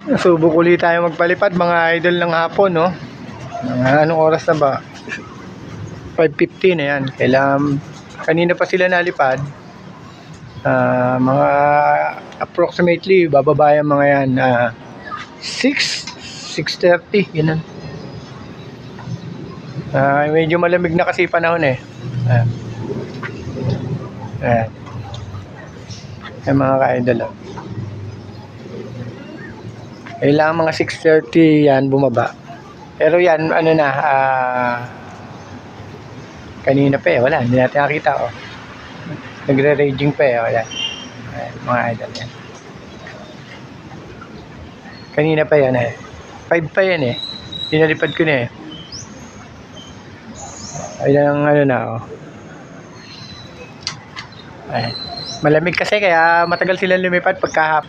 Nasubok ulit tayo magpalipad mga idol ng hapon, no? Anong oras na ba? 5:15 na yan. Kailangan, kanina pa sila nalipad. Mga approximately bababa yung mga yan 6:30 ganun. Medyo malamig na kasi panahon eh. Ay mga ka-idol, kailangan mga 6:30 yan bumaba. Pero yan ano na, kanina pa eh, wala, hindi natin nakita. Nagre-raging pa eh, wala. Ayan, mga idol yan. Kanina pa yan eh, 5 pa yan eh, pinalipad ko na eh. Ayun ano na Ayan. Malamig kasi kaya matagal silang lumipad pagka